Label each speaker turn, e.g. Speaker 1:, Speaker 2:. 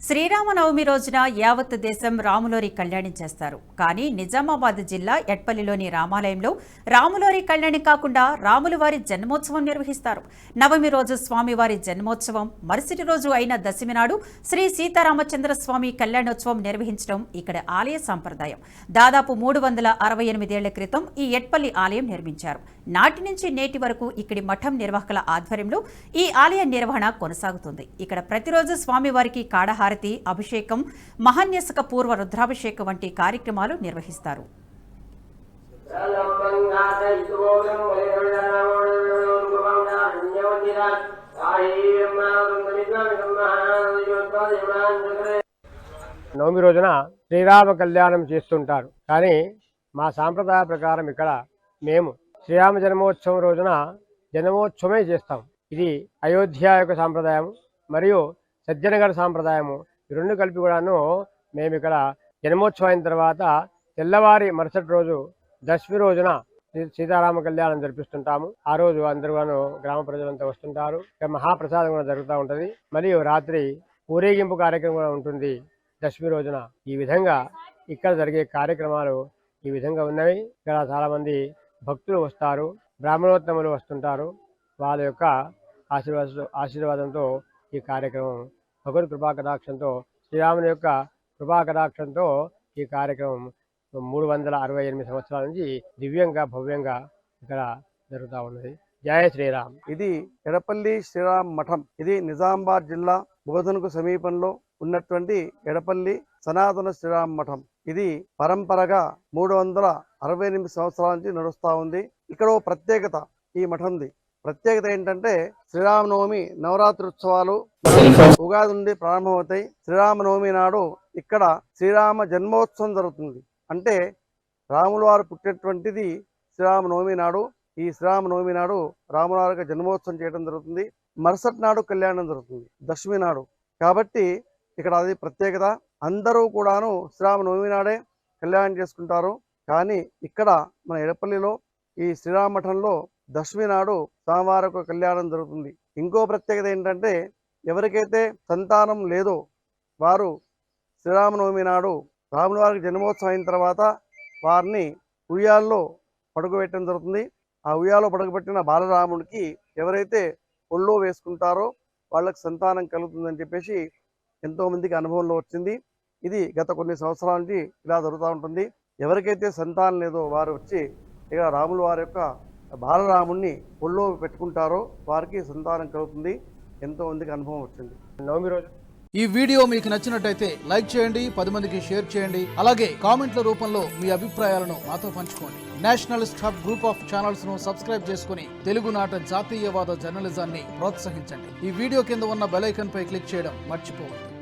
Speaker 1: శ్రీరామనవమి రోజున యావత్ దేశం రాములోరి కళ్యాణం చేస్తారు. కానీ నిజామాబాద్ జిల్లా ఎట్పల్లిలోని రామాలయంలో రాములోరి కళ్యాణం కాకుండా రాములవారి జన్మోత్సవం నిర్వహిస్తారు. నవమి రోజు స్వామివారి జన్మోత్సవం, మరుసటి రోజు అయిన దశమి నాడు శ్రీ సీతారామచంద్ర స్వామి కళ్యాణోత్సవం నిర్వహించడం ఇక్కడ ఆలయ సంప్రదాయం. దాదాపు 368 ఏళ్ల క్రితం ఈ ఎట్పల్లి ఆలయం నిర్మించారు. నాటి నుంచి నేటి వరకు ఇక్కడి మఠం నిర్వాహకుల ఆధ్వర్యంలో ఈ ఆలయ నిర్వహణ కొనసాగుతుంది. ఇక్కడ ప్రతిరోజు స్వామివారికి కాడహారతి, అభిషేకం, మహాన్యసక పూర్వ రుద్రాభిషేకం వంటి కార్యక్రమాలు నిర్వహిస్తారు.
Speaker 2: నవమి రోజున శ్రీరామ కళ్యాణం చేస్తుంటారు. కానీ మా సాంప్రదాయ ప్రకారం ఇక్కడ మేము శ్రీరామ జన్మోత్సవం రోజున జన్మోత్సవమే చేస్తాం. ఇది అయోధ్య యొక్క సాంప్రదాయం మరియు సజ్జనగఢ సాంప్రదాయము. ఈ రెండు కలిపి కూడాను మేము ఇక్కడ జన్మోత్సవం అయిన తర్వాత తెల్లవారి మరుసటి రోజు దశమి రోజున సీతారామ కళ్యాణం జరిపిస్తుంటాము. ఆ రోజు అందరూ గ్రామ ప్రజలంతా వస్తుంటారు. ఇక్కడ మహాప్రసాదం కూడా జరుగుతూ ఉంటుంది. మరియు రాత్రి ఊరేగింపు కార్యక్రమం కూడా ఉంటుంది దశమి రోజున. ఈ విధంగా ఇక్కడ జరిగే కార్యక్రమాలు ఈ విధంగా ఉన్నవి. ఇక్కడ చాలా మంది భక్తులు వస్తారు, బ్రాహ్మణోత్తములు వస్తుంటారు. వాళ్ళ యొక్క ఆశీర్వాదంతో ఈ కార్యక్రమం, భగవద్ కృపాకటాక్షంతో, శ్రీరాముని యొక్క కృపాకటాక్షంతో ఈ కార్యక్రమం 368 సంవత్సరాల నుంచి దివ్యంగా భవ్యంగా ఇక్కడ జరుగుతూ ఉన్నది. జయ శ్రీరామ్.
Speaker 3: ఇది ఎడపల్లి శ్రీరామ్ మఠం. ఇది నిజామాబాద్ జిల్లా బోధనకు సమీపంలో ఉన్నటువంటి ఎడపల్లి సనాతన శ్రీరామ్ మఠం. ఇది పరంపరగా 368 సంవత్సరాల నుంచి నడుస్తూ ఉంది. ఇక్కడ ప్రత్యేకత, ఈ మఠంది ప్రత్యేకత ఏంటంటే శ్రీరామనవమి నవరాత్రి ఉత్సవాలు ఉగాది నుండి ప్రారంభమవుతాయి. శ్రీరామనవమి నాడు ఇక్కడ శ్రీరామ జన్మోత్సవం జరుగుతుంది. అంటే రాముల వారు పుట్టినటువంటిది శ్రీరామనవమి నాడు. ఈ శ్రీరామనవమి నాడు రాముల వారికి జన్మోత్సవం చేయడం జరుగుతుంది. మరుసటి నాడు కళ్యాణం జరుగుతుంది దశమి నాడు. కాబట్టి ఇక్కడ అది ప్రత్యేకత. అందరూ కూడాను శ్రీరామనవమి నాడే కళ్యాణం చేసుకుంటారు. కానీ ఇక్కడ మన ఎడపల్లిలో ఈ శ్రీరామ మఠంలో దశమి నాడు స్వామివారికి కళ్యాణం జరుగుతుంది. ఇంకో ప్రత్యేకత ఏంటంటే ఎవరికైతే సంతానం లేదో వారు శ్రీరామనవమి నాడు రాముల వారికి జన్మోత్సవం అయిన తర్వాత వారిని ఉయ్యాల్లో పడుకోబెట్టడం జరుగుతుంది. ఆ ఉయ్యాల్లో పడుకోబెట్టిన బాలరాముడికి ఎవరైతే ఒళ్ళో వేసుకుంటారో వాళ్ళకి సంతానం కలుగుతుందని చెప్పేసి ఎంతోమందికి అనుభవంలో వచ్చింది. ఇది గత కొన్ని సంవత్సరాల నుంచి ఇలా జరుగుతూ ఉంటుంది. ఎవరికైతే సంతానం లేదో వారు వచ్చి ఇక రాముల వారి యొక్క బాలరాముడిని ఒళ్ళో పెట్టుకుంటారో వారికి సంతానం కలుగుతుంది. ఎంతోమందికి అనుభవం వచ్చింది.
Speaker 2: నవమి రోజు
Speaker 4: ఈ వీడియో మీకు నచ్చినట్టయితే లైక్ చేయండి, 10 మందికి షేర్ చేయండి. అలాగే కామెంట్ల రూపంలో మీ అభిప్రాయాలను మాతో పంచుకోండి. Nationalist hub group of channels ను సబ్స్క్రైబ్ చేసుకుని తెలుగునాట జాతీయవాద జర్నలిజాన్ని ప్రోత్సహించండి. ఈ వీడియో కింద ఉన్న బెల్ ఐకాన్ పై క్లిక్ చేయడం మర్చిపోవద్దు.